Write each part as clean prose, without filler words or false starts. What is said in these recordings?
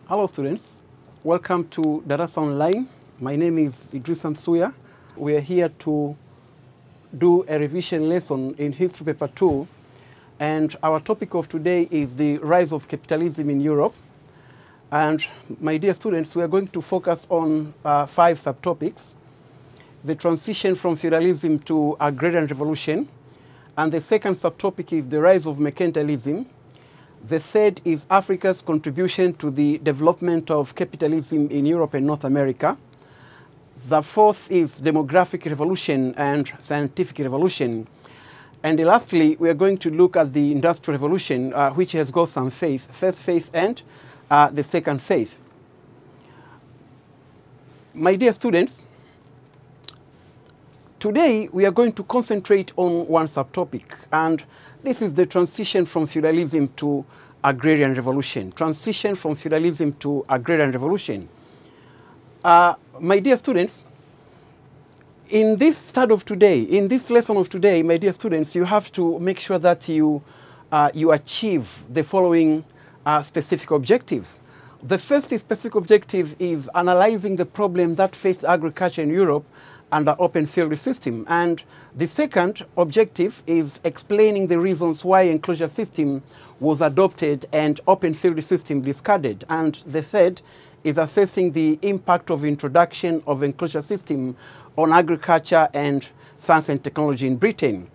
Hello students, welcome to Darasa Online. My name is Idris Msuya. We are here to do a revision lesson in History Paper 2, and our topic of today is the rise of capitalism in Europe. And my dear students, we are going to focus on 5 subtopics: the transition from feudalism to agrarian revolution, and the second subtopic is the rise of mercantilism. The third is Africa's contribution to the development of capitalism in Europe and North America. The fourth is demographic revolution and scientific revolution. And lastly, we are going to look at the industrial revolution, which has got some phase, first phase and the second phase. My dear students, today we are going to concentrate on one subtopic, and this is the transition from feudalism to agrarian revolution. Transition from feudalism to agrarian revolution. My dear students, in this study of today, in this lesson of today, my dear students, you have to make sure that you achieve the following specific objectives. The first specific objective is analyzing the problem that faced agriculture in Europe under open field system. And the second objective is explaining the reasons why enclosure system was adopted and open field system discarded. And the third is assessing the impact of introduction of enclosure system on agriculture and science and technology in Britain.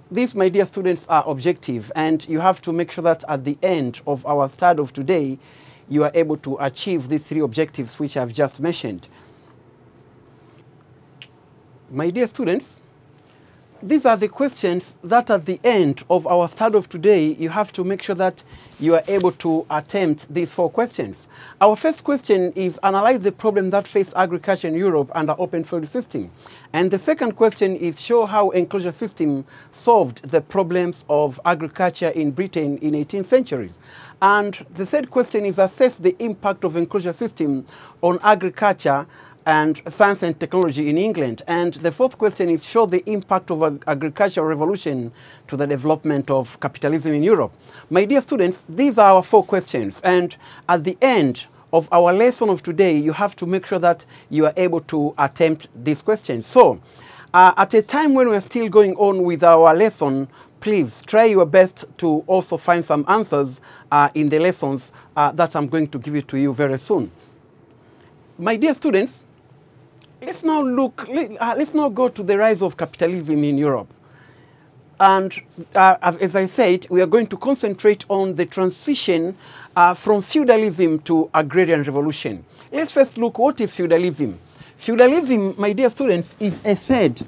These, my dear students, are objective, and you have to make sure that at the end of our study of today, you are able to achieve these 3 objectives which I've just mentioned. My dear students, these are the questions that at the end of our study of today, you have to make sure that you are able to attempt these 4 questions. Our first question is analyze the problem that faced agriculture in Europe under open field system. And the second question is show how enclosure system solved the problems of agriculture in Britain in 18th centuries. And the third question is assess the impact of enclosure system on agriculture and science and technology in England. And the fourth question is show the impact of an agricultural revolution to the development of capitalism in Europe. My dear students, these are our 4 questions. And at the end of our lesson of today, you have to make sure that you are able to attempt these questions. So, at a time when we're still going on with our lesson, please try your best to also find some answers in the lessons that I'm going to give it to you very soon. My dear students, let's now go to the rise of capitalism in Europe. And as I said, we are going to concentrate on the transition from feudalism to agrarian revolution. Let's first look, what is feudalism? Feudalism, my dear students, is a third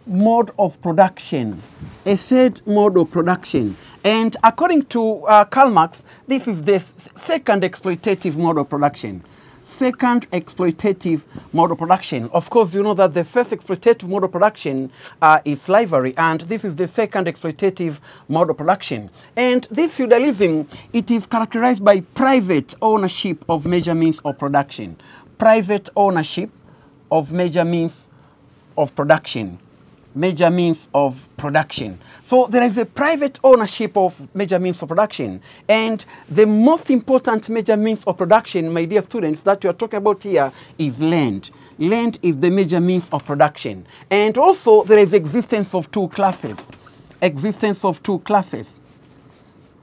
mode of production. A third mode of production. And according to Karl Marx, this is the second exploitative mode of production. Second exploitative mode of production. Of course, you know that the first exploitative mode of production is slavery, and this is the second exploitative mode of production. And this feudalism, it is characterized by private ownership of major means of production. Private ownership of major means of production. Major means of production. So there is a private ownership of major means of production. And the most important major means of production, my dear students, that you are talking about here is land. Land is the major means of production. And also there is existence of 2 classes. Existence of 2 classes.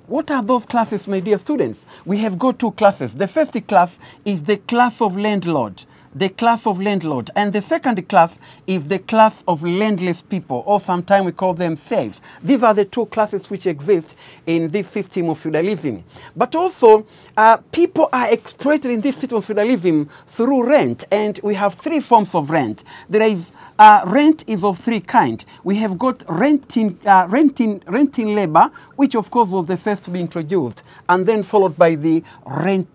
What are those classes, my dear students? We have got 2 classes. The first class is the class of landlord. The class of landlord. And the second class is the class of landless people, or sometimes we call them slaves. These are the 2 classes which exist in this system of feudalism. But also, people are exploited in this system of feudalism through rent, and we have 3 forms of rent. There is rent is of 3 kinds. We have got renting labor, which of course was the first to be introduced, and then followed by the rent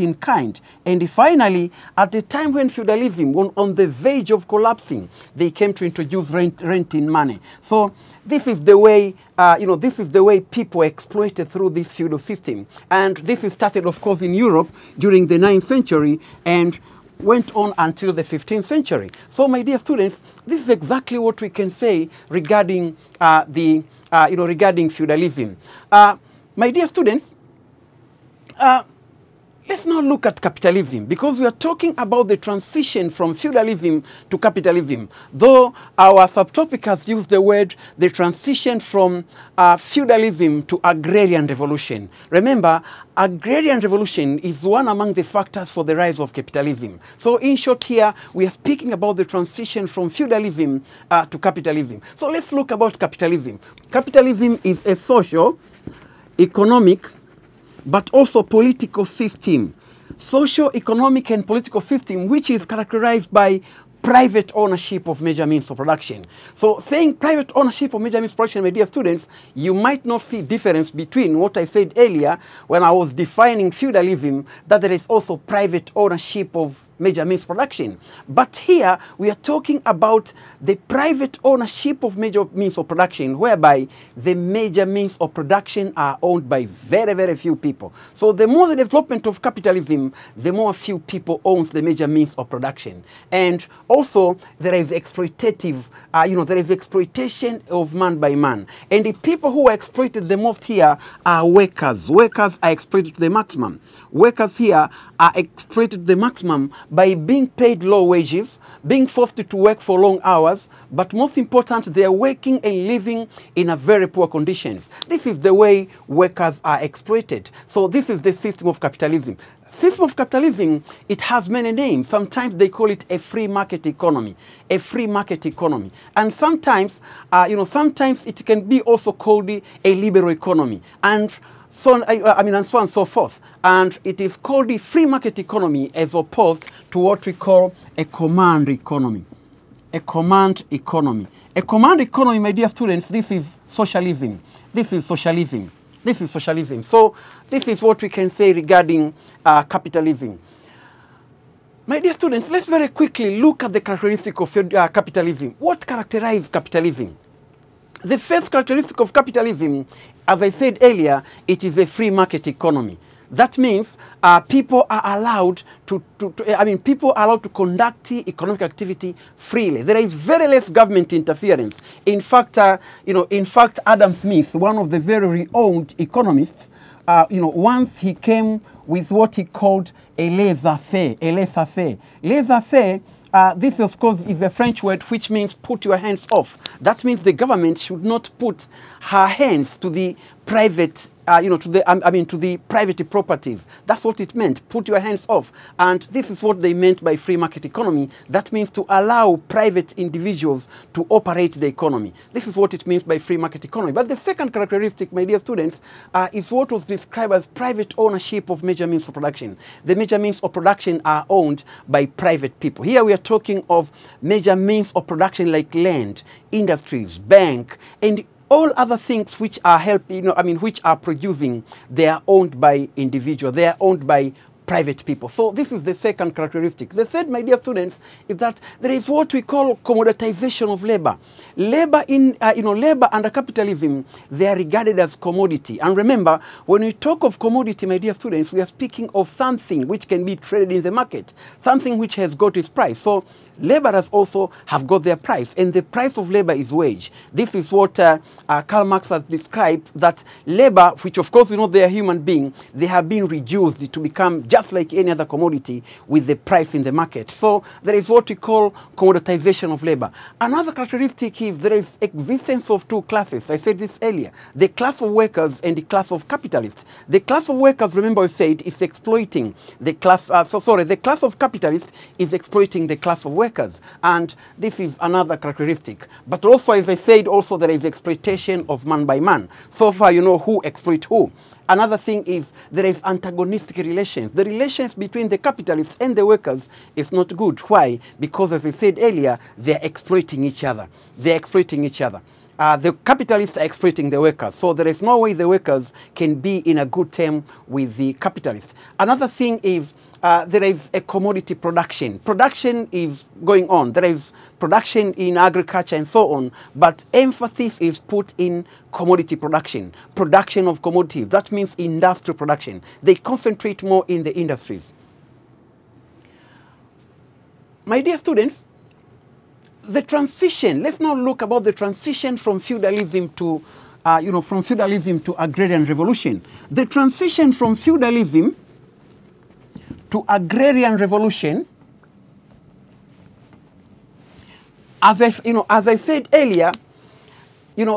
in kind. And finally, at the time when feudalism was on the verge of collapsing, they came to introduce rent in money. So this is the way, this is the way people exploited through this feudal system. And this is started, of course, in Europe during the 9th century and went on until the 15th century. So, my dear students, this is exactly what we can say regarding the regarding feudalism. My dear students, let's now look at capitalism, because we are talking about the transition from feudalism to capitalism, though our subtopic has used the word the transition from feudalism to agrarian revolution. Remember, agrarian revolution is one among the factors for the rise of capitalism. So in short here, we are speaking about the transition from feudalism to capitalism. So let's look about capitalism. Capitalism is a social, economic, but also political system, social, economic, and political system, which is characterized by private ownership of major means of production. So saying private ownership of major means of production, my dear students, you might not see difference between what I said earlier when I was defining feudalism, that there is also private ownership of major means of production. But here we are talking about the private ownership of major means of production, whereby the major means of production are owned by very, very few people. So the more the development of capitalism, the more few people owns the major means of production. And also there is exploitative, there is exploitation of man by man. And the people who are exploited the most here are workers. Workers are exploited to the maximum. Workers here are exploited to the maximum by being paid low wages, being forced to work for long hours, but most important, they are working and living in a very poor conditions. This is the way workers are exploited. So this is the system of capitalism. System of capitalism, it has many names. Sometimes they call it a free market economy, a free market economy. And sometimes, sometimes it can be also called a liberal economy. And so on, and so on and so forth. And it is called the free market economy as opposed to what we call a command economy. A command economy. A command economy, my dear students, this is socialism. This is socialism. This is socialism. So this is what we can say regarding capitalism. My dear students, let's very quickly look at the characteristic of capitalism. What characterizes capitalism? The first characteristic of capitalism, as I said earlier, it is a free market economy. That means people are allowed people are allowed to conduct economic activity freely. There is very less government interference. In fact, Adam Smith, one of the very renowned economists, once he came with what he called a laissez-faire. A laissez-faire. Laissez-faire. This, of course, is a French word which means put your hands off. That means the government should not put her hands to the private, to the private properties. That's what it meant, put your hands off. And this is what they meant by free market economy. That means to allow private individuals to operate the economy. This is what it means by free market economy. But the second characteristic, my dear students, is what was described as private ownership of major means of production. The major means of production are owned by private people. Here we are talking of major means of production like land, industries, bank, and all other things which are which are producing, they are owned by individuals, they are owned by private people. So this is the second characteristic. The third, my dear students, is that there is what we call commoditization of labor. Labor labor under capitalism, they are regarded as commodity. And remember, when we talk of commodity, my dear students, we are speaking of something which can be traded in the market, something which has got its price. So laborers also have got their price, and the price of labor is wage. This is what Karl Marx has described, that labor, which of course they are human beings, they have been reduced to become just like any other commodity with the price in the market. So there is what we call commoditization of labor. Another characteristic is there is existence of two classes. I said this earlier, the class of workers and the class of capitalists. The class of workers, remember I said, is exploiting the class, the class of capitalists is exploiting the class of workers. And this is another characteristic. But also, as I said, also there is exploitation of man by man. So far, you know who exploit who. Another thing is there is antagonistic relations. The relations between the capitalists and the workers is not good. Why? Because, as I said earlier, they're exploiting each other. They're exploiting each other. The capitalists are exploiting the workers. So there is no way the workers can be in a good term with the capitalists. Another thing is there is a commodity production. Production is going on. There is production in agriculture and so on, but emphasis is put in commodity production, production of commodities. That means industrial production. They concentrate more in the industries. My dear students, the transition, let's now look about the transition from feudalism to from feudalism to agrarian revolution. The transition from feudalism to agrarian revolution, as I said earlier,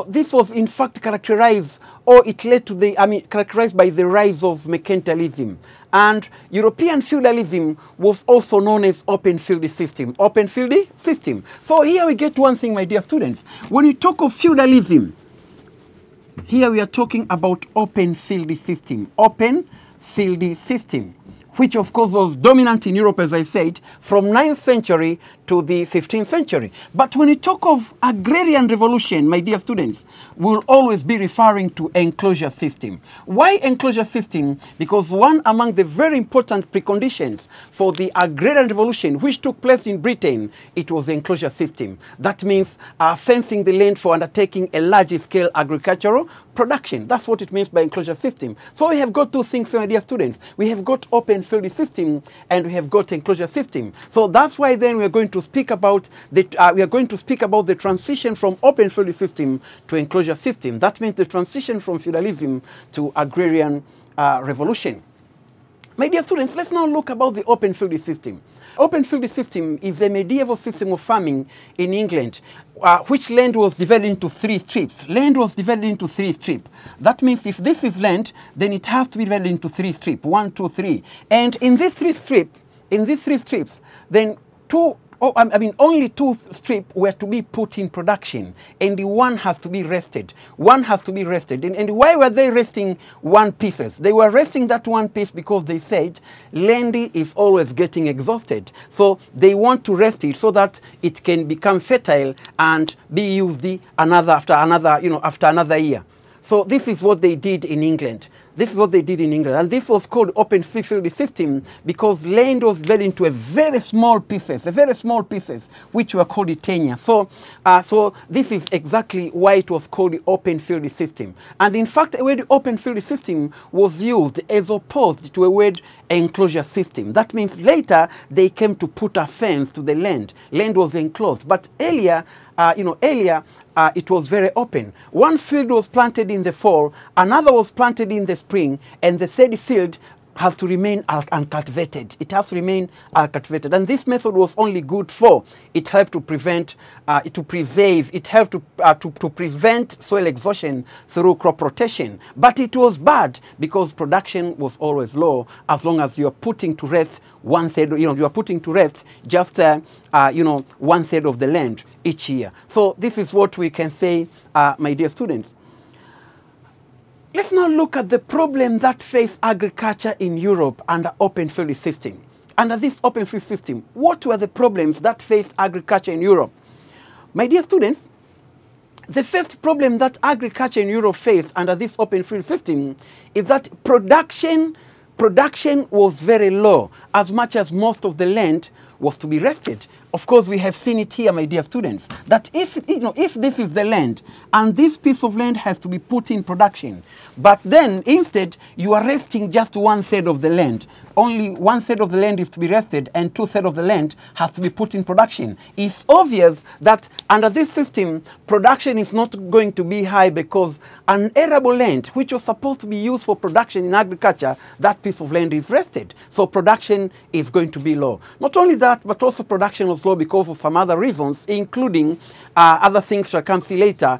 this was in fact characterized, or it led to characterized by the rise of mercantilism. And European feudalism was also known as open field system. Open field system. So here we get one thing, my dear students. When we talk of feudalism, here we are talking about open field system. Open field system, which of course was dominant in Europe, as I said, from 9th century to the 15th century. But when you talk of agrarian revolution, my dear students, we'll always be referring to enclosure system. Why enclosure system? Because one among the very important preconditions for the agrarian revolution, which took place in Britain, it was the enclosure system. That means fencing the land for undertaking a large-scale agricultural production. That's what it means by enclosure system. So we have got two things, my dear students. We have got open field system and we have got enclosure system. So that's why then we are going to speak about the transition from open field system to enclosure system. That means the transition from feudalism to agrarian revolution. My dear students, let's now look about the open field system. Open field system is a medieval system of farming in England, which land was divided into 3 strips. Land was divided into 3 strips. That means if this is land, then it has to be divided into 3 strips, 1, 2, 3. And in these 3 strips, then only 2 strips were to be put in production, and the one has to be rested. One has to be rested. And why were they resting one pieces? They were resting that one piece because they said land is always getting exhausted. So they want to rest it so that it can become fertile and be used after another year. So this is what they did in England. This is what they did in England. And this was called open field system because land was divided into very small pieces, which were called tenure. So this is exactly why it was called the open field system. And in fact, the word open field system was used as opposed to a word enclosure system. That means later they came to put a fence to the land. Land was enclosed. But earlier, it was very open. One field was planted in the fall, another was planted in the spring, and the third field has to remain uncultivated. It has to remain uncultivated. And this method was only good for, it helped to prevent, to prevent soil exhaustion through crop rotation. But it was bad because production was always low as long as you're putting to rest you're putting to rest just, 1/3 of the land each year. So this is what we can say, my dear students. Let's now look at the problem that faced agriculture in Europe under open field system. Under this open field system, what were the problems that faced agriculture in Europe? My dear students, the first problem that agriculture in Europe faced under this open field system is that production was very low, as much as most of the land was to be rested. Of course, we have seen it here, my dear students, that if this is the land and this piece of land has to be put in production, but then instead you are resting just 1/3 of the land. Only 1/3 of the land is to be rested and 2/3 of the land has to be put in production. It's obvious that under this system, production is not going to be high because an arable land, which was supposed to be used for production in agriculture, that piece of land is rested. So production is going to be low. Not only that, but also production was low because of some other reasons, including other things that I can see later,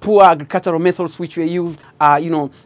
poor agricultural methods which were used,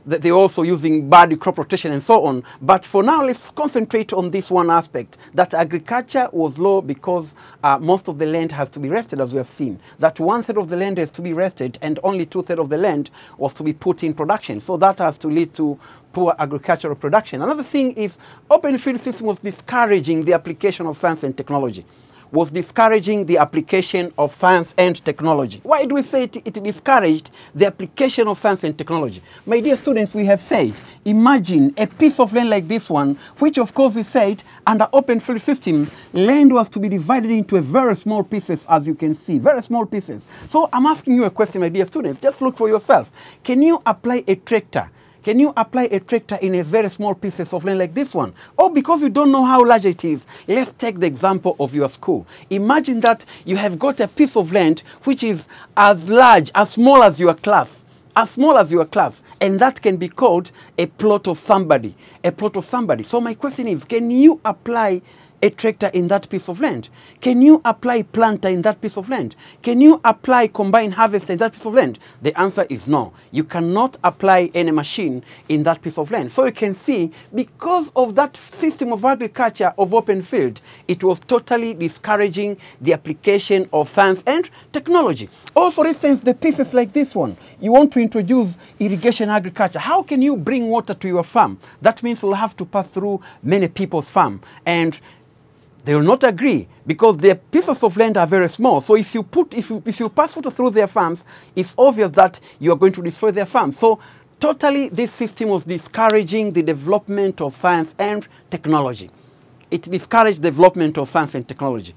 they're also using bad crop rotation and so on. But for now, let's concentrate on this one aspect, that agriculture was low because most of the land has to be rested, as we have seen. That 1/3 of the land has to be rested and only 2/3 of the land was to be put in production. So that has to lead to poor agricultural production. Another thing is open field system was discouraging the application of science and technology. Was discouraging the application of science and technology. Why do we say it discouraged the application of science and technology? My dear students, we have said, imagine a piece of land like this one, which of course we said under open field system, land was to be divided into very small pieces, as you can see, very small pieces. So I'm asking you a question, my dear students, just look for yourself. Can you apply a tractor? Can you apply a tractor in a very small pieces of land like this one? Or because you don't know how large it is, let's take the example of your school. Imagine that you have got a piece of land which is as large, as small as your class. as small as your class, and that can be called a plot of somebody, a plot of somebody. So my question is, can you apply a tractor in that piece of land? Can you apply planter in that piece of land? Can you apply combine harvester in that piece of land? The answer is no. You cannot apply any machine in that piece of land. So you can see, because of that system of agriculture of open field, it was totally discouraging the application of science and technology. Or for instance, the pieces like this one, you want to introduce irrigation agriculture. How can you bring water to your farm? That means you'll have to pass through many people's farm, and they will not agree because their pieces of land are very small. So if you pass water through their farms, it's obvious that you are going to destroy their farms. So totally, this system was discouraging the development of science and technology. It discouraged development of science and technology.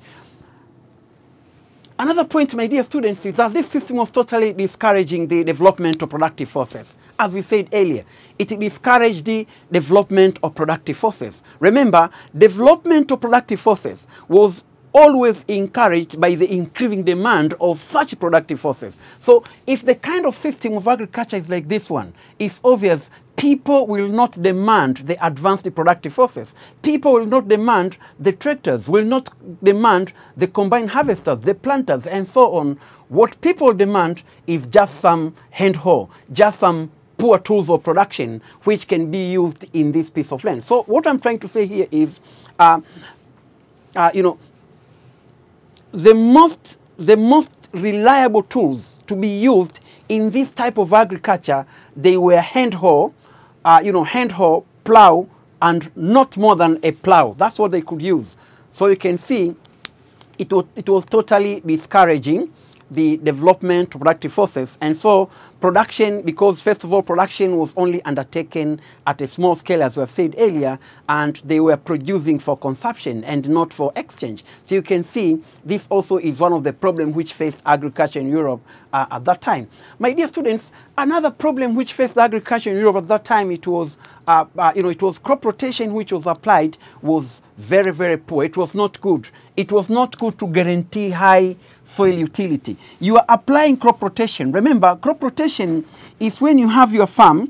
Another point, my dear students, is that this system was totally discouraging the development of productive forces. As we said earlier, it discouraged the development of productive forces. Remember, development of productive forces was always encouraged by the increasing demand of such productive forces. So if the kind of system of agriculture is like this one, it's obvious people will not demand the advanced productive forces. People will not demand the tractors, will not demand the combine harvesters, the planters, and so on. What people demand is just some hand hoe, just some poor tools of production which can be used in this piece of land. So what I'm trying to say here is, the most reliable tools to be used in this type of agriculture, they were hand hoe, plow, and not more than a plow. That's what they could use. So you can see it was totally discouraging the development of productive forces. And so production, because first of all, production was only undertaken at a small scale, as we have said earlier, and they were producing for consumption and not for exchange. So you can see this also is one of the problems which faced agriculture in Europe at that time. My dear students, another problem which faced agriculture in Europe at that time, it was crop rotation which was applied was very, very poor. It was not good. It was not good to guarantee high soil utility. You are applying crop rotation. Remember, crop rotation is when you have your farm,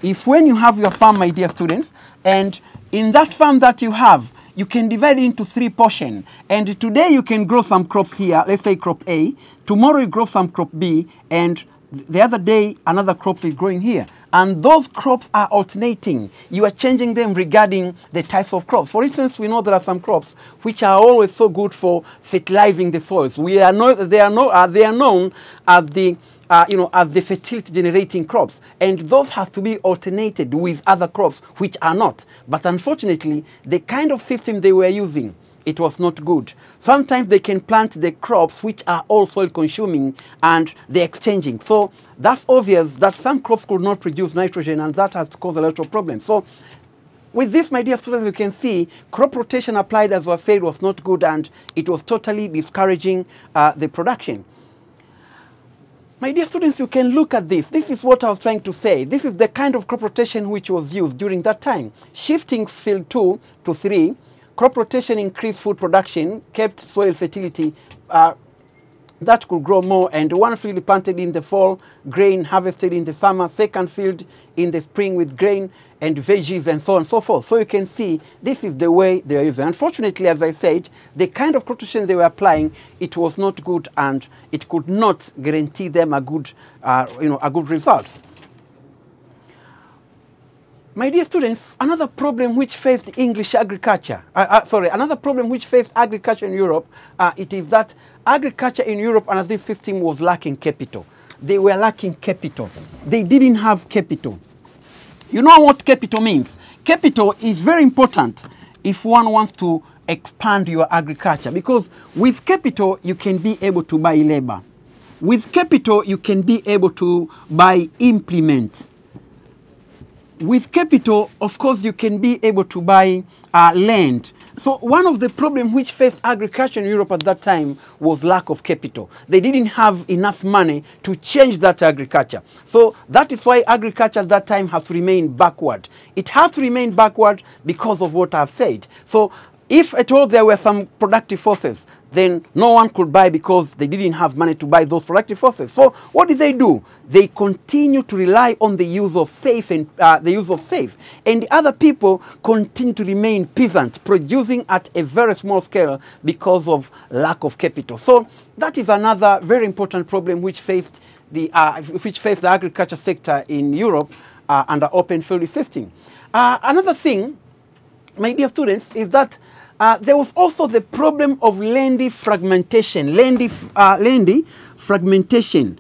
my dear students, and in that farm that you have, you can divide it into 3 portions. And today you can grow some crops here, let's say crop A. Tomorrow you grow some crop B, and the other day another crop is growing here. And those crops are alternating. You are changing them regarding the types of crops. For instance, we know there are some crops which are always so good for fertilizing the soils. They are known as the fertility generating crops, and those have to be alternated with other crops which are not. But unfortunately, the kind of system they were using, it was not good. Sometimes they can plant the crops which are all soil consuming and they're exchanging. So that's obvious that some crops could not produce nitrogen, and that has caused a lot of problems. So with this, my dear students, you can see crop rotation applied, as was said, was not good, and it was totally discouraging the production. My dear students, you can look at this. This is what I was trying to say. This is the kind of crop rotation which was used during that time. Shifting field 2 to 3, crop rotation increased food production, kept soil fertility that could grow more, and one field planted in the fall, grain harvested in the summer, second field in the spring with grain and veggies and so on and so forth. So you can see this is the way they are using. Unfortunately, as I said, the kind of crop rotation they were applying, it was not good, and it could not guarantee them a good result. My dear students, another problem which faced another problem which faced agriculture in Europe, it is that agriculture in Europe under this system was lacking capital. They were lacking capital. They didn't have capital. You know what capital means? Capital is very important if one wants to expand your agriculture, because with capital you can be able to buy labor. With capital you can be able to buy implements. With capital, of course, you can be able to buy land. So one of the problems which faced agriculture in Europe at that time was lack of capital. They didn't have enough money to change that agriculture. So that is why agriculture at that time has to remain backward. It has to remain backward because of what I've said. So If at all there were some productive forces, then no one could buy because they didn't have money to buy those productive forces. So what did they do? They continue to rely on the use of faith and and the other people continue to remain peasant, producing at a very small scale because of lack of capital. So that is another very important problem which faced the agriculture sector in Europe under open field system. Another thing, my dear students, is that there was also the problem of land fragmentation, fragmentation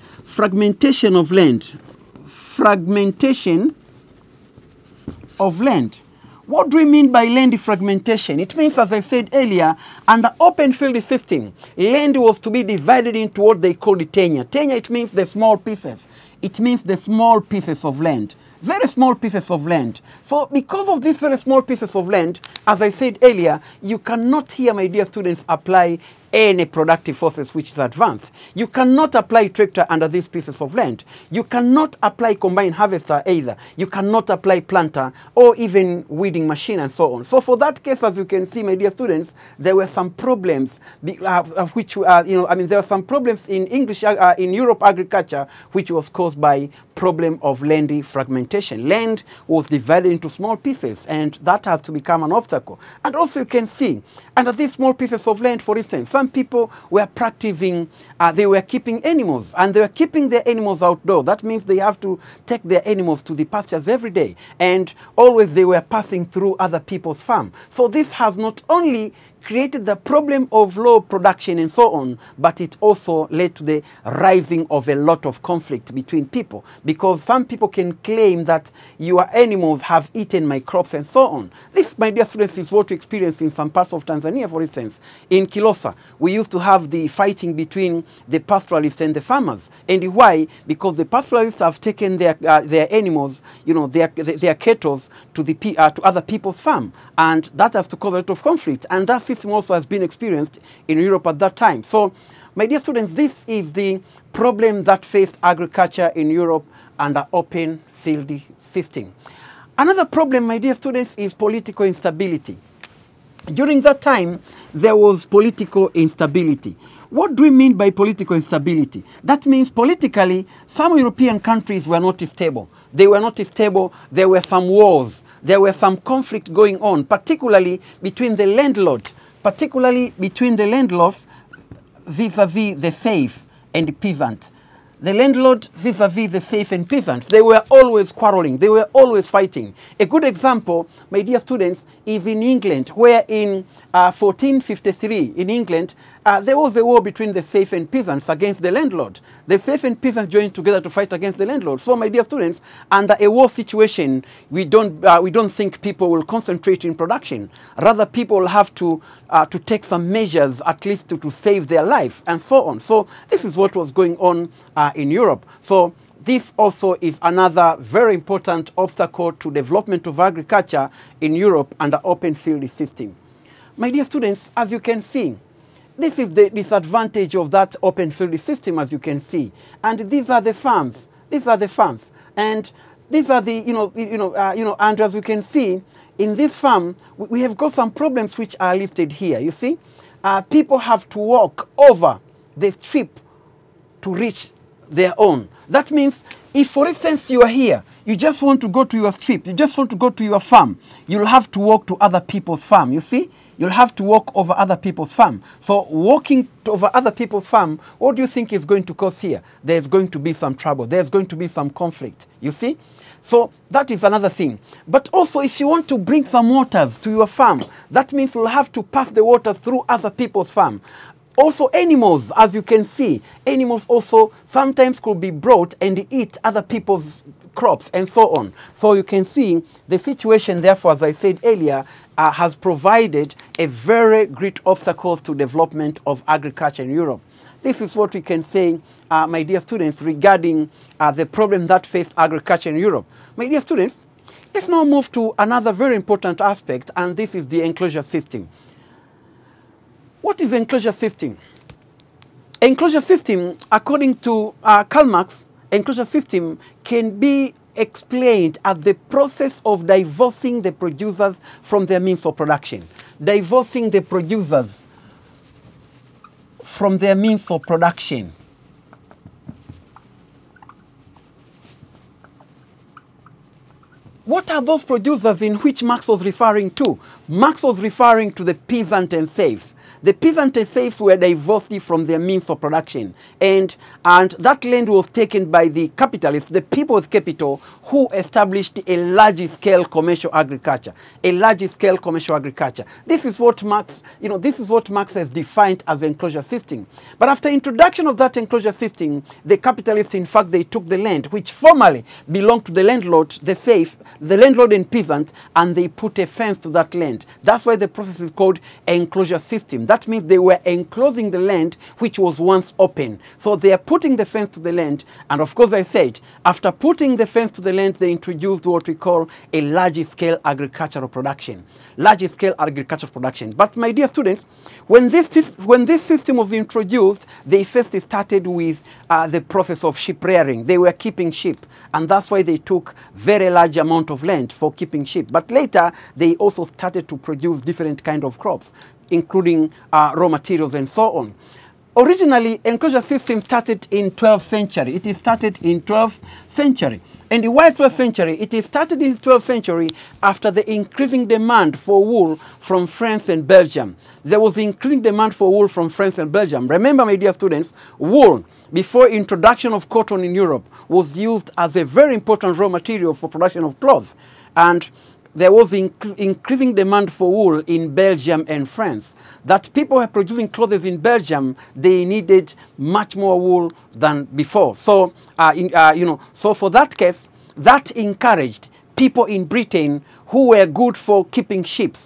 of land. What do we mean by land fragmentation? It means, as I said earlier, under open field system, land was to be divided into what they call the tenure. Tenure, it means the small pieces. It means the small pieces of land. Very small pieces of land. So because of these very small pieces of land, as I said earlier, you cannot here, my dear students, apply any productive forces which is advanced. You cannot apply tractor under these pieces of land. You cannot apply combined harvester either. You cannot apply planter or even weeding machine and so on. So for that case, as you can see, my dear students, there were some problems there were some problems in in Europe agriculture which was caused by problem of land fragmentation. Land was divided into small pieces, and that has to become an obstacle. And also you can see, under these small pieces of land, for instance, some people were practicing, they were keeping animals, and they were keeping their animals outdoors. That means they have to take their animals to the pastures every day, and always they were passing through other people's farm. So this has not only created the problem of low production and so on, but it also led to the rising of a lot of conflict between people, because some people can claim that your animals have eaten my crops and so on. This, my dear students, is what we experience in some parts of Tanzania, for instance. In Kilosa, we used to have the fighting between the pastoralists and the farmers. And why? Because the pastoralists have taken their animals, their cattle to other people's farm, and that has to cause a lot of conflict. And that system also has been experienced in Europe at that time. So, my dear students, this is the problem that faced agriculture in Europe under open field system. Another problem, my dear students, is political instability. During that time, there was political instability. What do we mean by political instability? That means politically, some European countries were not stable. They were not stable. There were some wars. There were some conflict going on, particularly between the landlords vis-a-vis the serf and the peasant. The landlord vis-a-vis the serf and peasants, they were always quarreling. They were always fighting. A good example, my dear students, is in England, where in 1453 in England, there was a war between the serf and peasants against the landlord. The serf and peasants joined together to fight against the landlord. So, my dear students, under a war situation, we don't think people will concentrate in production. Rather, people will have to take some measures, at least to save their life, and so on. So, this is what was going on in Europe. So, this also is another very important obstacle to development of agriculture in Europe under open field system. My dear students, as you can see, this is the disadvantage of that open field system, as you can see. And these are the farms. These are the farms. And these are the, and as you can see, in this farm, we have got some problems which are listed here. You see, people have to walk over the strip to reach their own. That means if, for instance, you are here, you just want to go to your strip, you just want to go to your farm, you'll have to walk to other people's farm, you see? You'll have to walk over other people's farm. So walking over other people's farm, what do you think is going to cause here? There's going to be some trouble. There's going to be some conflict, you see? So that is another thing. But also, if you want to bring some waters to your farm, that means you'll have to pass the waters through other people's farm. Also, animals, as you can see, animals also sometimes could be brought and eat other people's crops and so on. So you can see the situation, therefore, as I said earlier, has provided a very great obstacles to development of agriculture in Europe. This is what we can say, my dear students, regarding the problem that faced agriculture in Europe. My dear students, let's now move to another very important aspect, and this is the enclosure system. What is the enclosure system? Enclosure system, according to Karl Marx, enclosure system can be explained as the process of divorcing the producers from their means of production. divorcing the producers from their means of production. What are those producers in which Marx was referring to? Marx was referring to the peasant and slaves. The peasant and slaves were divorced from their means of production, and that land was taken by the capitalists, the people with capital, who established a large-scale commercial agriculture. A large-scale commercial agriculture. This is what Marx, this is what Marx has defined as enclosure system. But after introduction of that enclosure system, the capitalists, in fact, they took the land which formerly belonged to the landlord, the slave, the landlord and peasant, and they put a fence to that land. That's why the process is called enclosure system. That means they were enclosing the land which was once open. So they are putting the fence to the land, and of course I said, after putting the fence to the land, they introduced what we call a large-scale agricultural production. Large-scale agricultural production. But my dear students, when this system was introduced, they first started with the process of sheep rearing. They were keeping sheep, and that's why they took very large amount of land for keeping sheep. But later, they also started to produce different kind of crops, including raw materials and so on. Originally, enclosure system started in 12th century. It started in 12th century. And why 12th century? It started in 12th century after the increasing demand for wool from France and Belgium. There was increasing demand for wool from France and Belgium. Remember, my dear students, wool, before introduction of cotton in Europe, was used as a very important raw material for production of clothes. And there was increasing demand for wool in Belgium and France. That people were producing clothes in Belgium, they needed much more wool than before. So, so for that case, that encouraged people in Britain who were good for keeping sheep,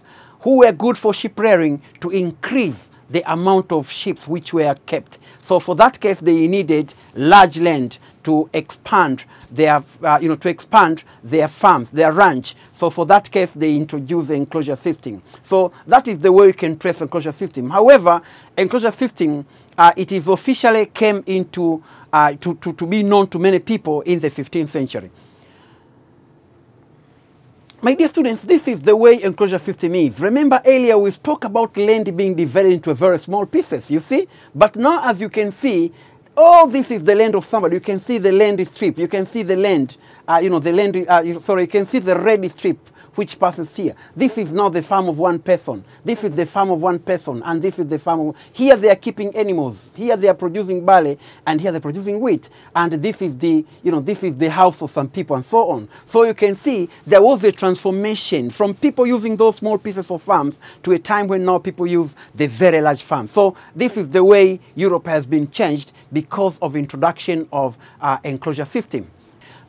who were good for sheep rearing, to increase the amount of sheep which were kept. So for that case, they needed large land to expand their, their farms, their ranch. So for that case, they introduced the enclosure system. So that is the way you can trace enclosure system. However, enclosure system, it is officially came into, to be known to many people in the 15th century. My dear students, this is the way enclosure system is. Remember earlier we spoke about land being divided into very small pieces, you see? But now as you can see, oh, this is the land of somebody. You can see the land strip. You can see the land, you can see the red strip which passes here. This is now the farm of one person. This is the farm of one person, and this is the farm of... Here they are keeping animals. Here they are producing barley, and here they're producing wheat. And this is the, this is the house of some people, and so on. So you can see there was a transformation from people using those small pieces of farms to a time when now people use the very large farms. So this is the way Europe has been changed because of introduction of enclosure system.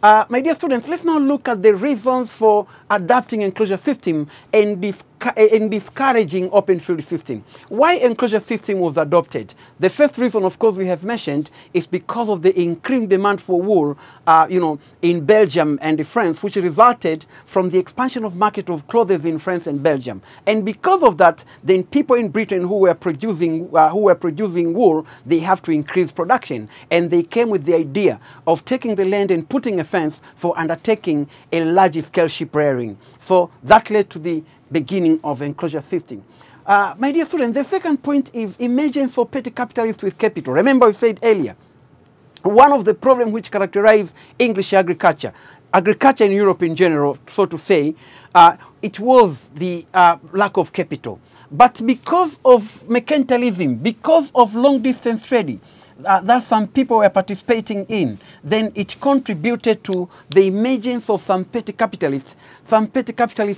My dear students, let's now look at the reasons for adapting enclosure system and discouraging open field system. Why enclosure system was adopted? The first reason, of course, we have mentioned is because of the increasing demand for wool, in Belgium and France, which resulted from the expansion of market of clothes in France and Belgium. And because of that, then people in Britain who were producing wool, they have to increase production. And they came with the idea of taking the land and putting a fence for undertaking a large-scale sheep rearing. So that led to the beginning of enclosure system. My dear students, the second point is emergence of petty capitalists with capital. Remember we said earlier, one of the problems which characterize English agriculture in Europe in general, so to say, it was the lack of capital. But because of mercantilism, because of long-distance trading, that some people were participating in, then it contributed to the emergence of some petty capitalists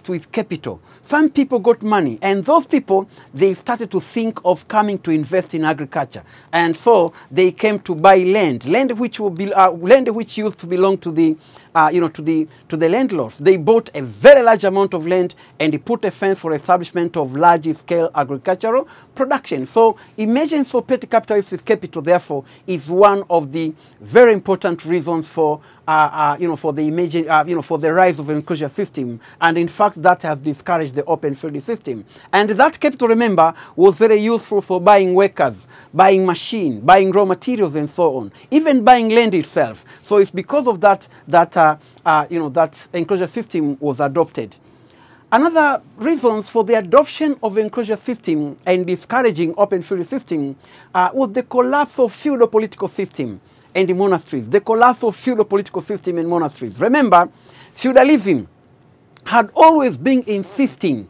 with capital. Some people got money, and those people, they started to think of coming to invest in agriculture. And so they came to buy land which used to belong to the to the landlords. They bought a very large amount of land and they put a fence for establishment of large-scale agricultural production. So emergence of petty capitalists with capital, therefore, is one of the very important reasons for for the rise of enclosure system. And in fact, that has discouraged the open field system. And that capital, remember, was very useful for buying workers, buying machines, buying raw materials, and so on, even buying land itself. So it's because of that that enclosure system was adopted. Another reasons for the adoption of enclosure system and discouraging open field system was the collapse of feudal political system and the monasteries. The collapse of feudal political system and monasteries. Remember, feudalism had always been insisting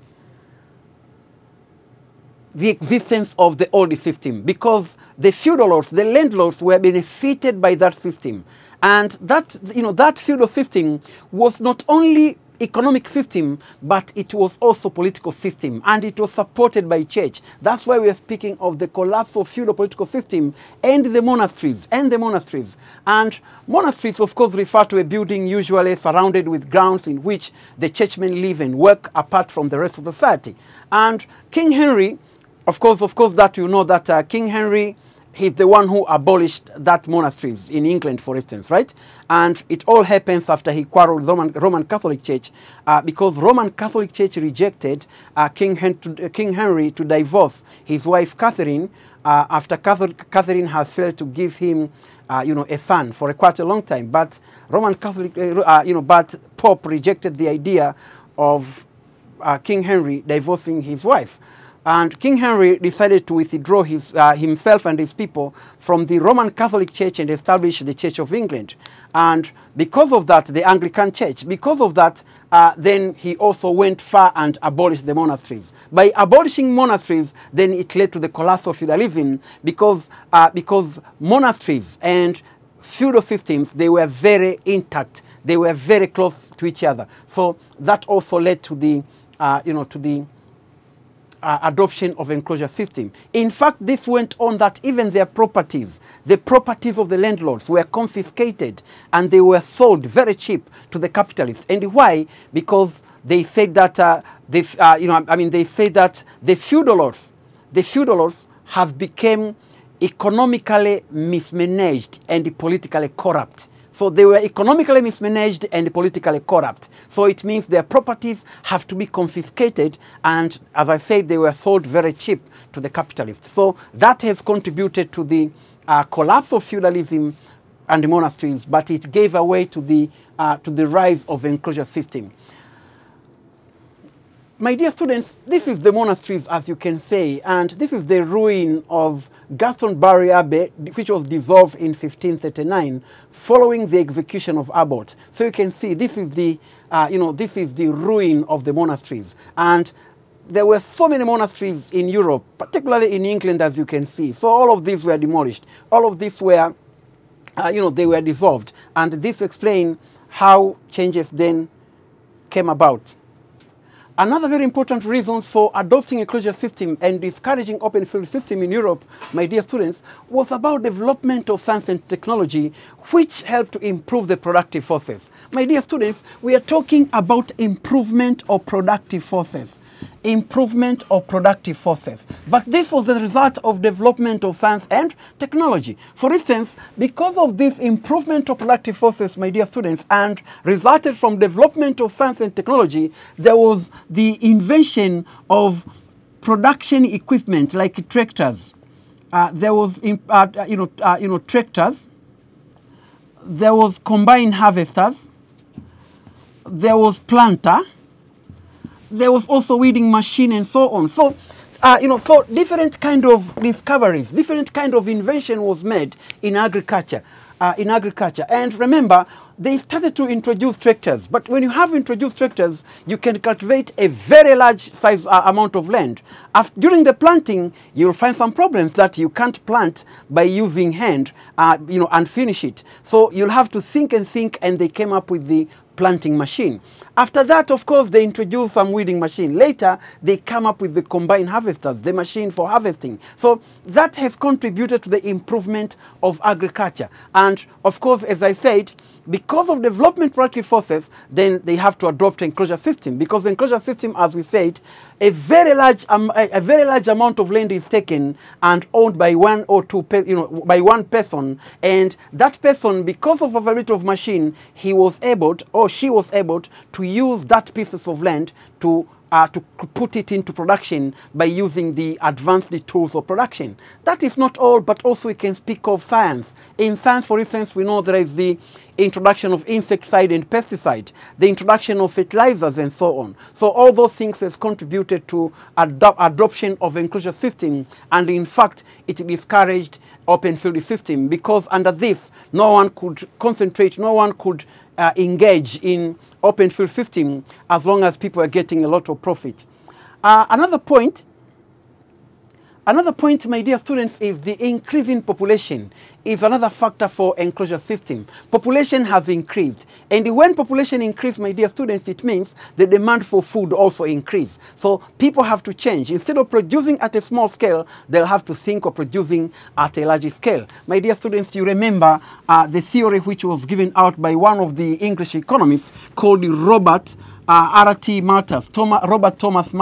the existence of the old system because the feudal lords, the landlords, were benefited by that system. And that, that feudal system was not only economic system, but it was also political system, and it was supported by church. That's why we are speaking of the collapse of feudal political system and the monasteries. And monasteries, of course, refer to a building usually surrounded with grounds in which the churchmen live and work apart from the rest of the society. And King Henry, of course, that you know that King Henry, he's the one who abolished that monasteries in England, for instance, right? And it all happens after he quarreled with Roman Catholic Church because Roman Catholic Church rejected King Henry to divorce his wife Catherine after Catherine has failed to give him a son for quite a long time. But Roman Catholic, but Pope rejected the idea of King Henry divorcing his wife. And King Henry decided to withdraw himself and his people from the Roman Catholic Church and establish the Church of England. And because of that, the Anglican Church, because of that, then he also went far and abolished the monasteries. By abolishing monasteries, then it led to the collapse of feudalism because monasteries and feudal systems, they were very intact. They were very close to each other. So that also led to the, adoption of enclosure system. In fact, this went on that even their properties, the properties of the landlords were confiscated and they were sold very cheap to the capitalists. And why? Because they said that they say that the feudal lords have become economically mismanaged and politically corrupt. So they were economically mismanaged and politically corrupt. So it means their properties have to be confiscated, and as I said, they were sold very cheap to the capitalists. So that has contributed to the collapse of feudalism and the monasteries, but it gave way to the rise of enclosure system. My dear students, this is the monasteries, as you can say, and this is the ruin of Glastonbury Abbey, which was dissolved in 1539 following the execution of Abbot. So you can see this is the, this is the ruin of the monasteries. And there were so many monasteries in Europe, particularly in England, as you can see. So all of these were demolished. All of these were, they were dissolved. And this explains how changes then came about. Another very important reason for adopting a enclosure system and discouraging open field system in Europe, my dear students, was about development of science and technology, which helped to improve the productive forces. My dear students, we are talking about improvement of productive forces. Improvement of productive forces. But this was the result of development of science and technology. For instance, because of this improvement of productive forces, my dear students, and resulted from development of science and technology, there was the invention of production equipment like tractors. There was, tractors. There was combine harvesters. There was planter. There was also weeding machine and so on. So, so different kind of discoveries, different kind of invention was made in agriculture. And remember, they started to introduce tractors. But when you have introduced tractors, you can cultivate a very large size amount of land. During the planting, you'll find some problems that you can't plant by using hand, and finish it. So you'll have to think, and they came up with the planting machine. After that, of course, they introduced some weeding machine. Later, they come up with the combine harvesters, the machine for harvesting. So that has contributed to the improvement of agriculture. And of course, as I said, because of development productive forces, then they have to adopt an enclosure system. Because the enclosure system, as we said, a very large amount of land is taken and owned by one or two, by one person. And that person, because of availability of machine, he was able, or she was able, to use that pieces of land to put it into production by using the advanced tools of production. That is not all, but also we can speak of science. In science, for instance, we know there is the introduction of insecticide and pesticide, the introduction of fertilizers and so on. So all those things has contributed to adoption of enclosure system, and in fact it discouraged open field system, because under this no one could concentrate, no one could engage in open field system as long as people are getting a lot of profit. Another point, my dear students, is the increasing population is another factor for enclosure system. Population has increased, and when population increase, my dear students, it means the demand for food also increase. So people have to change. Instead of producing at a small scale, they'll have to think of producing at a larger scale. My dear students, you remember the theory which was given out by one of the English economists called Robert Thomas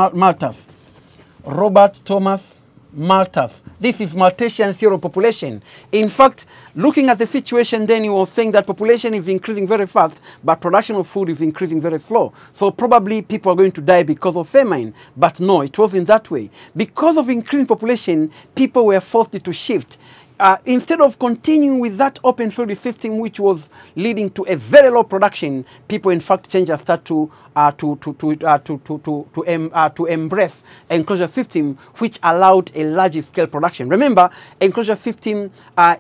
Malthus. This is Malthusian theory of population. In fact, looking at the situation then, he was saying that population is increasing very fast, but production of food is increasing very slow. So probably people are going to die because of famine. But no, it wasn't that way. Because of increasing population, people were forced to shift. Instead of continuing with that open field system, which was leading to a very low production, people in fact changed and start to embrace enclosure system, which allowed a large scale production. Remember, enclosure system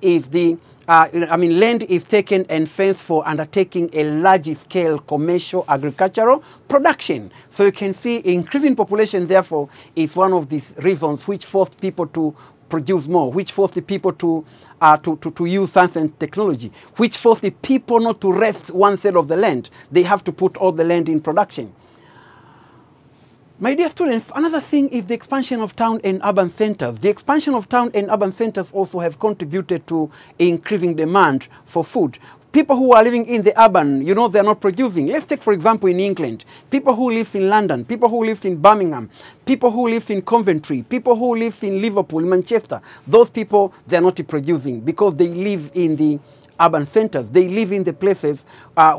is the land is taken and fenced for undertaking a large scale commercial agricultural production. So you can see increasing population, therefore, is one of the reasons which forced people to produce more, which forced the people to use science and technology, which forced the people not to rest one third of the land. They have to put all the land in production. My dear students, another thing is the expansion of town and urban centers. The expansion of town and urban centers also have contributed to increasing demand for food. People who are living in the urban, you know, they're not producing. Let's take, for example, in England, people who live in London, people who live in Birmingham, people who live in Coventry, people who live in Liverpool, Manchester. Those people, they're not producing because they live in the urban centers. They live in the places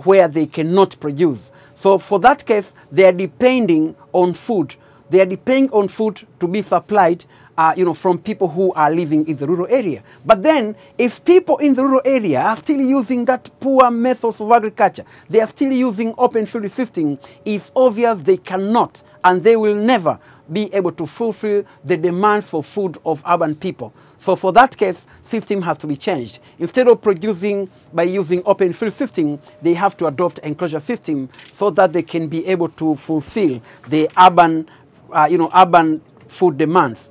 where they cannot produce. So for that case, they are depending on food. They are depending on food to be supplied from people who are living in the rural area. But then, if people in the rural area are still using that poor methods of agriculture, they are still using open field system, it's obvious they cannot and they will never be able to fulfill the demands for food of urban people. So for that case, system has to be changed. Instead of producing by using open field system, they have to adopt enclosure system so that they can be able to fulfill the urban, urban food demands.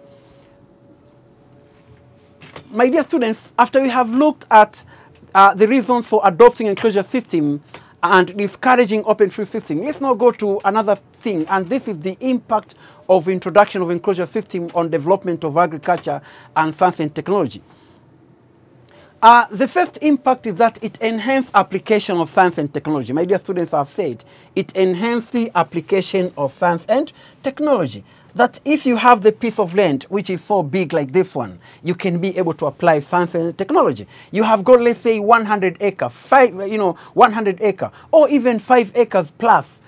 My dear students, after we have looked at the reasons for adopting enclosure system and discouraging open field system, let's now go to another thing, and this is the impact of introduction of enclosure system on development of agriculture and science and technology. The first impact is that it enhances application of science and technology. My dear students, I've said it enhances the application of science and technology. That if you have the piece of land which is so big like this one, you can be able to apply science and technology. You have got, let's say, 100 acre, 100 acre, or even 5 acres plus.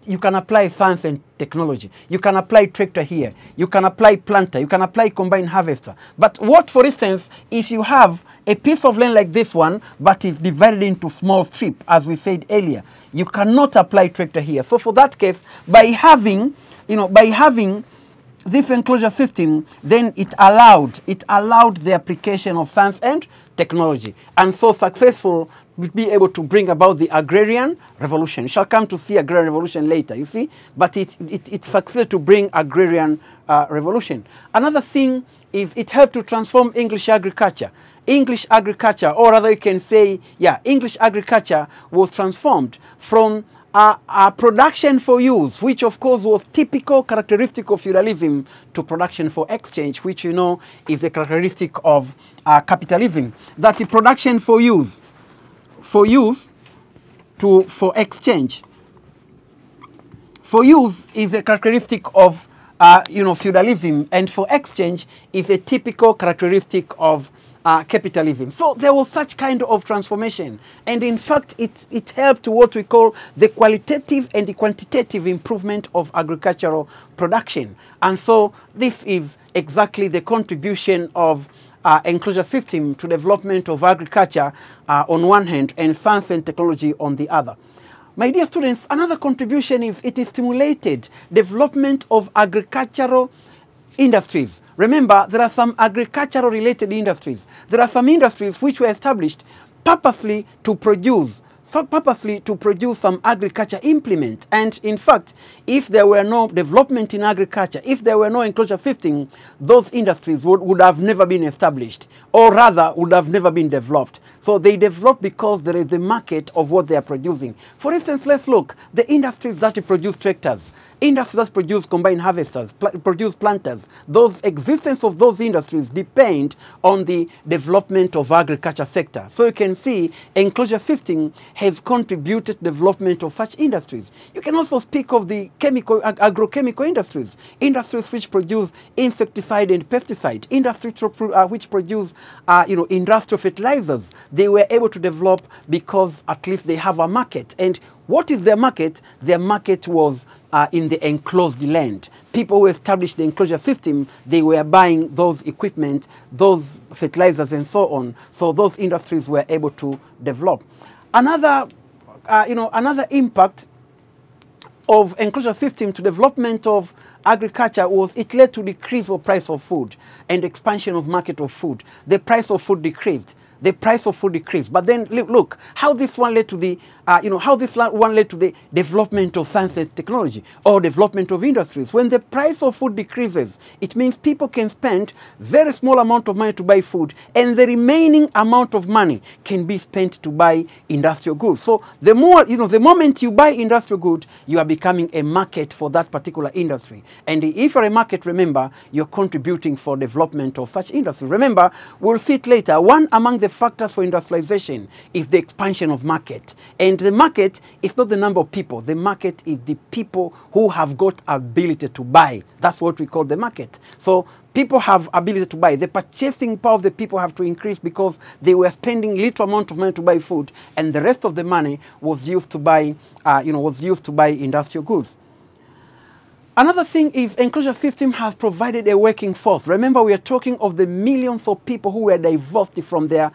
You can apply science and technology. You can apply tractor here. You can apply planter. You can apply combine harvester. But what, for instance, if you have a piece of land like this one, but it's divided into small strips, as we said earlier, you cannot apply tractor here. So for that case, by having this enclosure system, then it allowed the application of science and technology, and so successful would be able to bring about the agrarian revolution. We shall come to see agrarian revolution later, you see, but it succeeded to bring agrarian revolution. Another thing is it helped to transform English agriculture. English agriculture, or rather you can say, English agriculture was transformed from production for use, which of course was typical characteristic of feudalism, to production for exchange, which you know is the characteristic of capitalism. That the production for use, for exchange. For use is a characteristic of feudalism, and for exchange is a typical characteristic of capitalism. So there was such kind of transformation. And in fact, it helped to what we call the qualitative and the quantitative improvement of agricultural production. And so this is exactly the contribution of enclosure system to development of agriculture on one hand and science and technology on the other. My dear students, another contribution is it stimulated development of agricultural industries. Remember, there are some agricultural related industries. There are some industries which were established purposely to produce some agriculture implement. And in fact, if there were no development in agriculture, if there were no enclosure system, those industries would have never been established, or rather would have never been developed. So they develop because there is the market of what they are producing. For instance, let's look, the industries that produce tractors, industries that produce combine harvesters, produce planters, those existence of those industries depend on the development of agriculture sector. So you can see enclosure system has contributed to development of such industries. You can also speak of the agrochemical industries, industries which produce insecticide and pesticide, industries which produce industrial fertilizers. They were able to develop because at least they have a market. And what is their market? Their market was in the enclosed land. People who established the enclosure system, they were buying those equipment, those fertilizers and so on. So those industries were able to develop. Another impact of enclosure system to development of agriculture was it led to decrease of price of food and expansion of market of food. The price of food decreased. The price of food decreased. But then look how this one led to the development of science and technology or development of industries. When the price of food decreases, it means people can spend very small amount of money to buy food, and the remaining amount of money can be spent to buy industrial goods. So the moment you buy industrial goods, you are becoming a market for that particular industry. And if you're a market, remember, you're contributing for development of such industry. Remember, we'll see it later. One among the factors for industrialization is the expansion of market. And the market is not the number of people. The market is the people who have got ability to buy. That's what we call the market. So people have ability to buy. The purchasing power of the people have to increase because they were spending little amount of money to buy food, and the rest of the money was used to buy, industrial goods. Another thing is enclosure system has provided a working force. Remember, we are talking of the millions of people who were divorced from their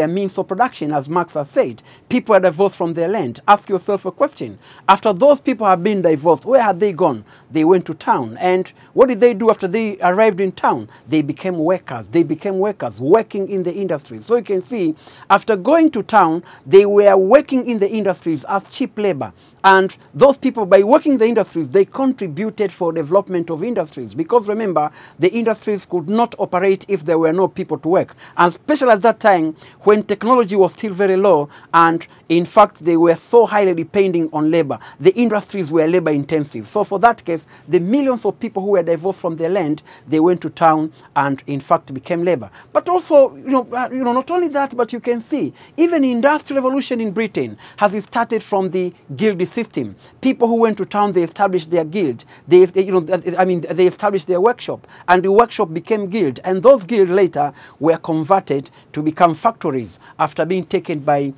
means of production, as Marx has said. People are divorced from their land. Ask yourself a question. After those people have been divorced, where had they gone? They went to town. And what did they do after they arrived in town? They became workers. They became workers working in the industries. So you can see, after going to town, they were working in the industries as cheap labor. And those people, by working in the industries, they contributed for development of industries. Because remember, the industries could not operate if there were no people to work. And especially at that time, when technology was still very low, and in fact, they were so highly depending on labor. The industries were labor intensive. So for that case, the millions of people who were divorced from their land, they went to town and in fact became labor. But also, not only that, but you can see, even industrial revolution in Britain has started from the guild system. People who went to town, they established their guild. They established their workshop, and the workshop became guild. And those guilds later were converted to become factories after being taken by,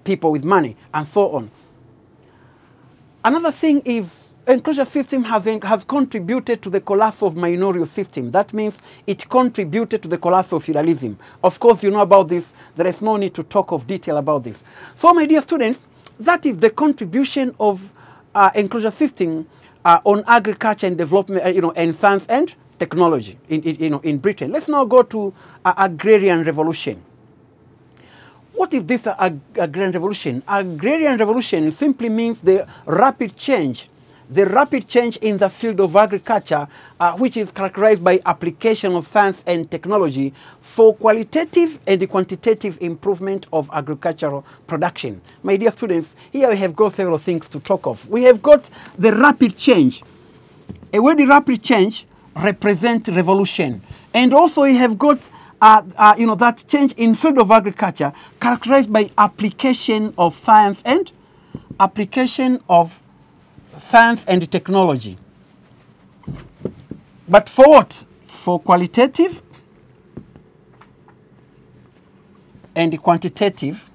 people with money and so on. Another thing is enclosure system has contributed to the collapse of manorial system. That means it contributed to the collapse of feudalism. Of course, you know about this. There is no need to talk of detail about this. So, my dear students, that is the contribution of enclosure system on agriculture and development, and science and technology in Britain. Let's now go to agrarian revolution. What is this agrarian revolution? Agrarian revolution simply means the rapid change in the field of agriculture, which is characterized by application of science and technology for qualitative and quantitative improvement of agricultural production. My dear students, here we have got several things to talk of. We have got the rapid change. A word rapid change represents revolution. And also we have got that change in field of agriculture characterized by application of science and technology. But for what? For qualitative and quantitative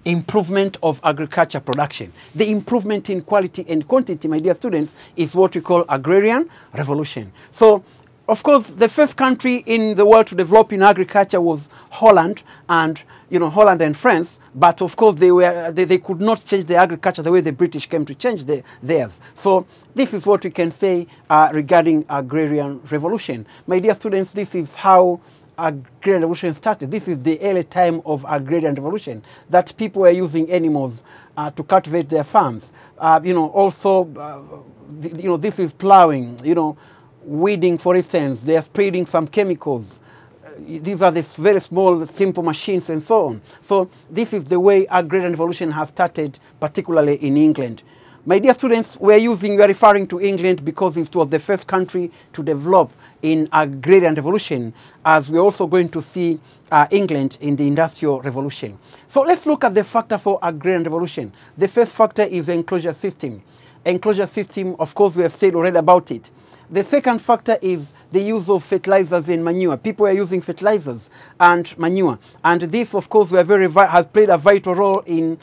improvement of agriculture production. The improvement in quality and quantity, my dear students, is what we call agrarian revolution. So, of course, the first country in the world to develop in agriculture was Holland, and Holland and France. But of course, they could not change the agriculture the way the British came to change theirs. So this is what we can say regarding agrarian revolution, my dear students. This is how agrarian revolution started. This is the early time of agrarian revolution, that people were using animals to cultivate their farms. This is plowing, weeding, for instance. They are spreading some chemicals. These are the very small, simple machines and so on. So this is the way agrarian revolution has started, particularly in England. My dear students, we are referring to England because it was the first country to develop in agrarian revolution, as we're also going to see England in the Industrial Revolution. So let's look at the factor for agrarian revolution. The first factor is enclosure system. Enclosure system, of course, we have said already about it. The second factor is the use of fertilizers and manure. People are using fertilizers and manure, and this, of course, has played a vital role in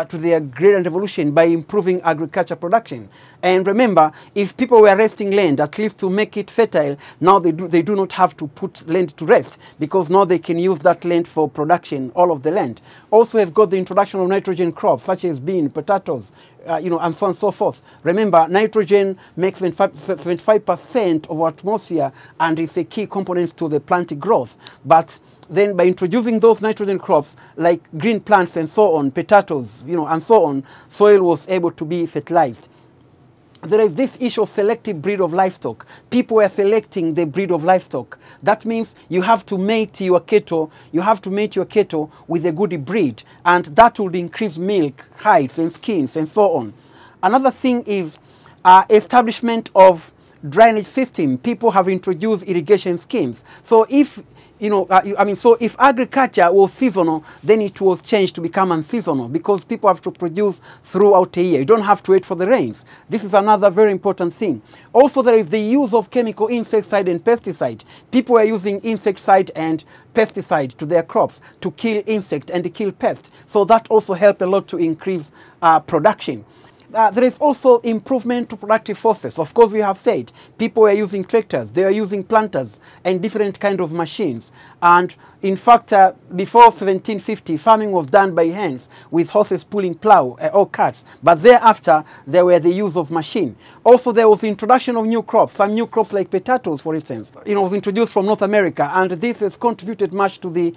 to the agrarian revolution by improving agriculture production. And remember, if people were resting land, at least to make it fertile, now they do not have to put land to rest, because now they can use that land for production, all of the land. Also, have got the introduction of nitrogen crops such as bean, potatoes, and so on and so forth. Remember, nitrogen makes 75% of our atmosphere, and is a key component to the plant growth. But then by introducing those nitrogen crops like green plants and so on, potatoes, and so on, soil was able to be fertilized. There is this issue of selective breed of livestock. People are selecting the breed of livestock. That means you have to mate your cattle. You have to mate your cattle with a good breed, and that would increase milk, hides, and skins, and so on. Another thing is establishment of drainage system. People have introduced irrigation schemes. So if if agriculture was seasonal, then it was changed to become unseasonal, because people have to produce throughout the year. You don't have to wait for the rains. This is another very important thing. Also, there is the use of chemical insecticide and pesticide. People are using insecticide and pesticide to their crops to kill insect and to kill pests. So that also helped a lot to increase production. There is also improvement to productive forces. Of course, we have said people are using tractors, they are using planters and different kind of machines. And in fact, before 1750, farming was done by hands with horses pulling plow or carts. But thereafter, there were the use of machine. Also, there was the introduction of new crops. Some new crops like potatoes, for instance, was introduced from North America, and this has contributed much to the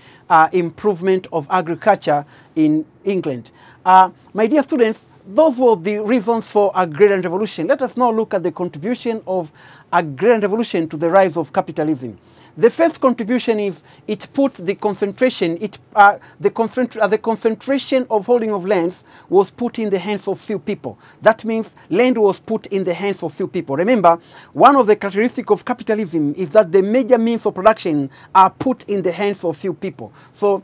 improvement of agriculture in England. My dear students, those were the reasons for agrarian revolution. Let us now look at the contribution of agrarian revolution to the rise of capitalism. The first contribution is it put the concentration, the concentration of holding of lands was put in the hands of few people. That means land was put in the hands of few people. Remember, one of the characteristics of capitalism is that the major means of production are put in the hands of few people. So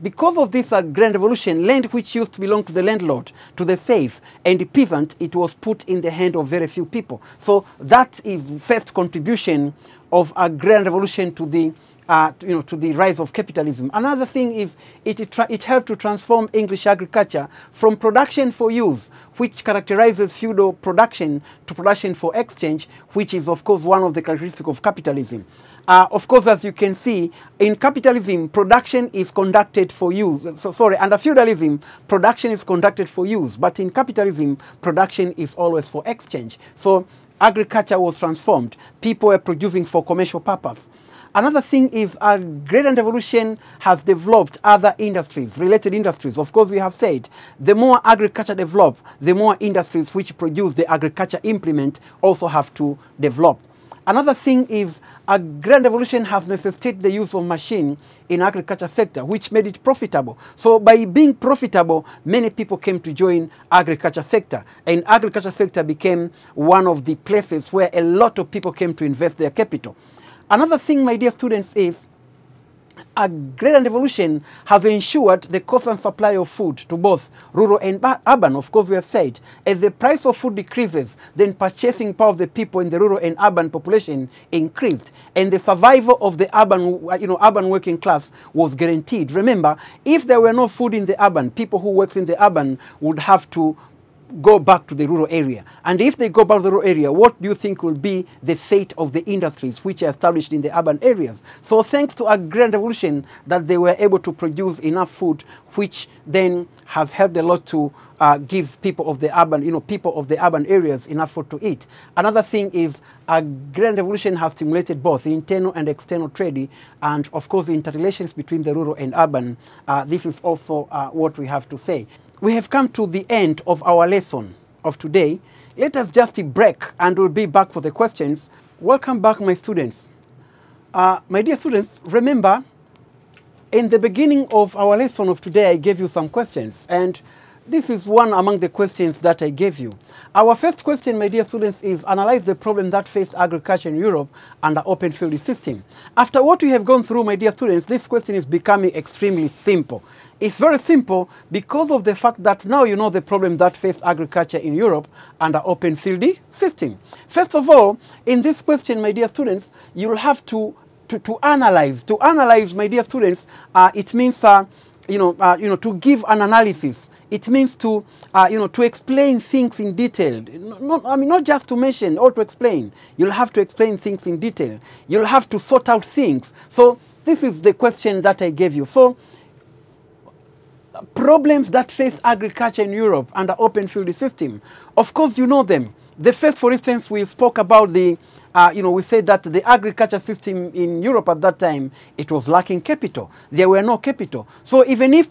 because of this grand revolution, land which used to belong to the landlord, to the slave, and the peasant, it was put in the hand of very few people. So that is first contribution of a grand revolution to the to the rise of capitalism. Another thing is it helped to transform English agriculture from production for use, which characterizes feudal production, to production for exchange, which is of course one of the characteristics of capitalism. Of course, as you can see, in capitalism, production is conducted for use. Under feudalism, production is conducted for use, but in capitalism, production is always for exchange. So agriculture was transformed. People were producing for commercial purpose. Another thing is a grand revolution has developed other industries, related industries. Of course, we have said the more agriculture develop, the more industries which produce the agriculture implement also have to develop. Another thing is a grand revolution has necessitated the use of machine in agriculture sector, which made it profitable. So by being profitable, many people came to join agriculture sector, and agriculture sector became one of the places where a lot of people came to invest their capital. Another thing, my dear students, is agrarian revolution has ensured the constant supply of food to both rural and urban. Of course, we have said, as the price of food decreases, then purchasing power of the people in the rural and urban population increased, and the survival of the urban working class was guaranteed. Remember, if there were no food in the urban, people who works in the urban would have to go back to the rural area. And if they go back to the rural area, what do you think will be the fate of the industries which are established in the urban areas? So thanks to agrarian revolution that they were able to produce enough food, which then has helped a lot to give people of the urban areas enough food to eat. Another thing is agrarian revolution has stimulated both internal and external trade, and of course the interrelations between the rural and urban. This is also what we have to say. We have come to the end of our lesson of today. Let us just break and we'll be back for the questions. Welcome back, my students. My dear students, remember, in the beginning of our lesson of today, I gave you some questions, and this is one among the questions that I gave you. Our first question, my dear students, is analyze the problem that faced agriculture in Europe under open field system. After what we have gone through, my dear students, this question is becoming extremely simple. It's very simple because of the fact that now you know the problem that faced agriculture in Europe under open field system. First of all, in this question, my dear students, you'll have to analyze. To analyze, my dear students, it means to give an analysis. It means to to explain things in detail. Not just to mention or to explain. You'll have to explain things in detail. You'll have to sort out things. So this is the question that I gave you. So problems that faced agriculture in Europe under open field system. Of course, you know them. The first, for instance, we spoke about the, we said that the agriculture system in Europe at that time, it was lacking capital. There were no capital. So even if,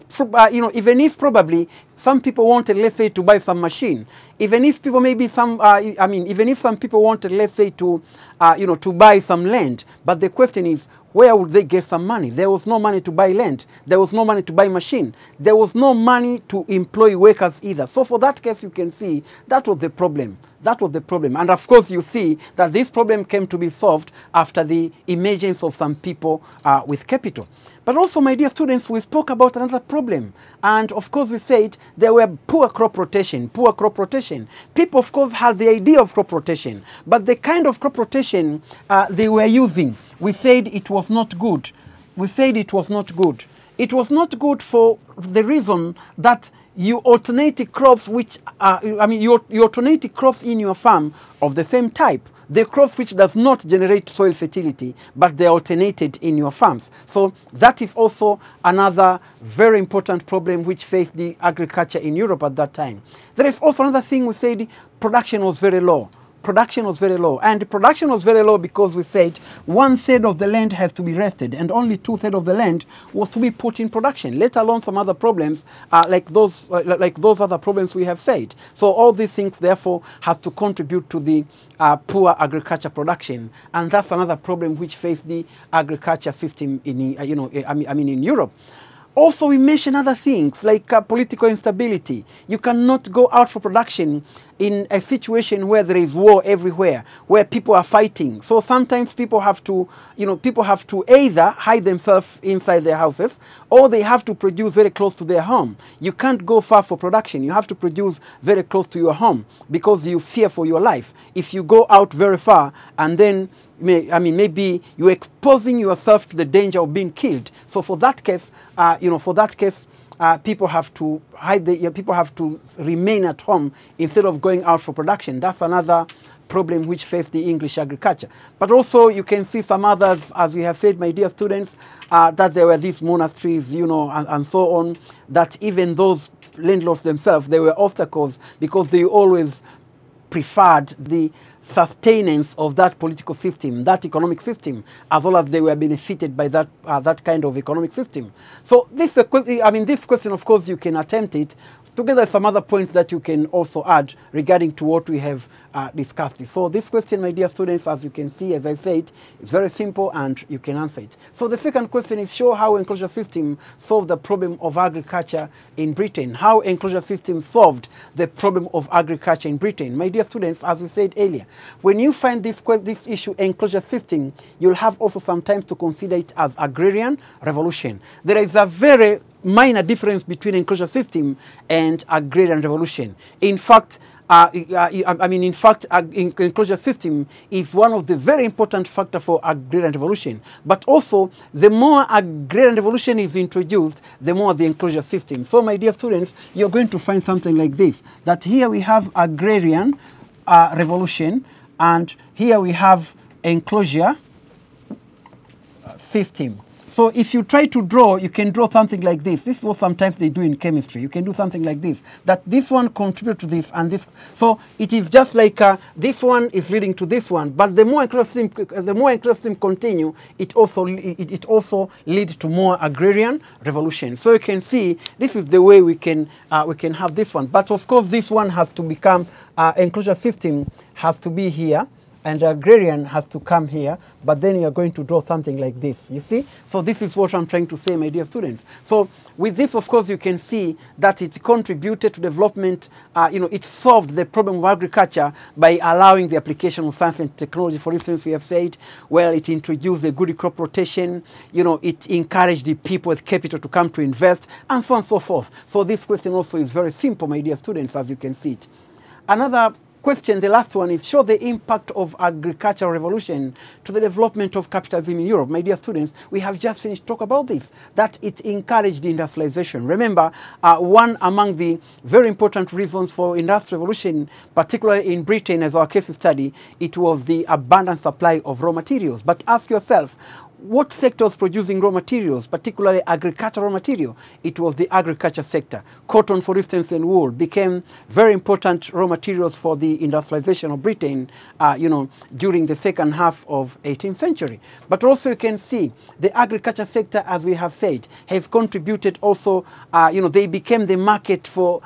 probably some people wanted, let's say, to buy some machine, even if people maybe even if some people wanted, let's say, to buy some land, but the question is, where would they get some money? There was no money to buy land. There was no money to buy machine. There was no money to employ workers either. So for that case, you can see that was the problem. That was the problem. And of course, you see that this problem came to be solved after the emergence of some people with capital. But also, my dear students, we spoke about another problem. And of course, we said there were poor crop rotation, poor crop rotation. People, of course, had the idea of crop rotation, but the kind of crop rotation they were using, we said it was not good. We said it was not good. It was not good for the reason that you alternate crops which you alternate crops in your farm of the same type. The crops which does not generate soil fertility, but they are alternated in your farms. So that is also another very important problem which faced the agriculture in Europe at that time. There is also another thing we said, production was very low. Production was very low. And production was very low because we said 1/3 of the land has to be rested and only 2/3 of the land was to be put in production, let alone some other problems like those other problems we have said. So all these things, therefore, have to contribute to the poor agriculture production. And that's another problem which faced the agriculture system in Europe. Also, we mention other things like political instability. You cannot go out for production in a situation where there is war everywhere, where people are fighting. So sometimes people have to, either hide themselves inside their houses, or they have to produce very close to their home. You can't go far for production. You have to produce very close to your home because you fear for your life. If you go out very far and then maybe you're exposing yourself to the danger of being killed. So for that case, people have to people have to remain at home instead of going out for production. That's another problem which faced the English agriculture. But also you can see some others, as we have said, my dear students, that there were these monasteries, and so on, that even those landlords themselves, they were obstacles because they always preferred the sustenance of that political system, that economic system, as well as they were benefited by that kind of economic system. So this question, of course, you can attempt it together with some other points that you can also add regarding to what we have discussed. So this question, my dear students, as you can see, as I said, is very simple and you can answer it. So the second question is, show how enclosure system solved the problem of agriculture in Britain. How enclosure system solved the problem of agriculture in Britain. My dear students, as we said earlier, when you find this issue, enclosure system, you'll have also some time to consider it as agrarian revolution. There is a very minor difference between enclosure system and agrarian revolution. In fact, enclosure system is one of the very important factors for agrarian revolution. But also, the more agrarian revolution is introduced, the more the enclosure system. So, my dear students, you're going to find something like this, that here we have agrarian revolution, and here we have enclosure system. So if you try to draw, you can draw something like this. This is what sometimes they do in chemistry. You can do something like this, that this one contributes to this and this. So it is just like this one is leading to this one. But the more enclosure system continue, it also leads to more agrarian revolution. So you can see this is the way we can have this one. But of course, this one has to become enclosure system has to be here, and agrarian has to come here, but then you are going to draw something like this, you see? So this is what I'm trying to say, my dear students. So with this, of course, you can see that it contributed to development, it solved the problem of agriculture by allowing the application of science and technology. For instance, we have said, well, it introduced a good crop rotation, it encouraged the people with capital to come to invest, and so on and so forth. So this question also is very simple, my dear students, as you can see it. Another question, the last one, is show the impact of agricultural revolution to the development of capitalism in Europe. My dear students, we have just finished talk about this, that it encouraged industrialization. Remember, one among the very important reasons for industrial revolution, particularly in Britain as our case study, it was the abundant supply of raw materials. But ask yourself, what sector was producing raw materials, particularly agricultural material? It was the agriculture sector. Cotton, for instance, and wool became very important raw materials for the industrialization of Britain, during the second half of 18th century. But also you can see the agriculture sector, as we have said, has contributed also, they became the market for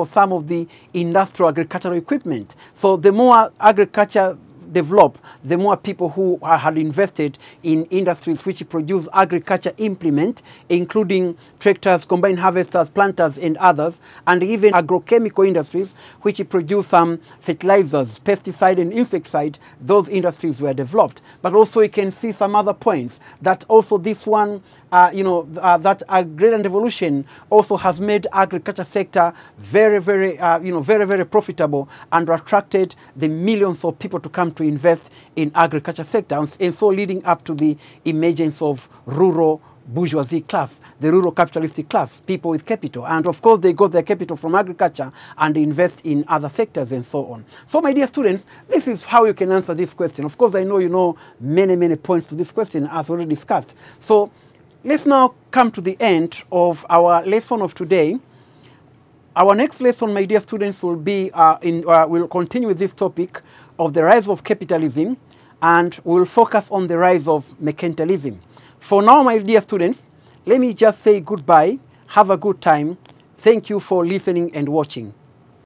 some of the industrial agricultural equipment. So the more agriculture develop, the more people who had invested in industries which produce agriculture implement, including tractors, combine harvesters, planters, and others, and even agrochemical industries which produce some fertilizers, pesticide and insecticide. Those industries were developed. But also you can see some other points that also this one, that agrarian revolution also has made agriculture sector very, very, very profitable, and attracted the millions of people to come to invest in agriculture sector, and so leading up to the emergence of rural bourgeoisie class, the rural capitalistic class, people with capital. And of course, they got their capital from agriculture and invest in other sectors and so on. So my dear students, this is how you can answer this question. Of course, I know you know many, many points to this question as already discussed. So let's now come to the end of our lesson of today. Our next lesson, my dear students, will be we'll continue with this topic of the rise of capitalism, and we'll focus on the rise of mercantilism. For now, my dear students, let me just say goodbye. Have a good time. Thank you for listening and watching.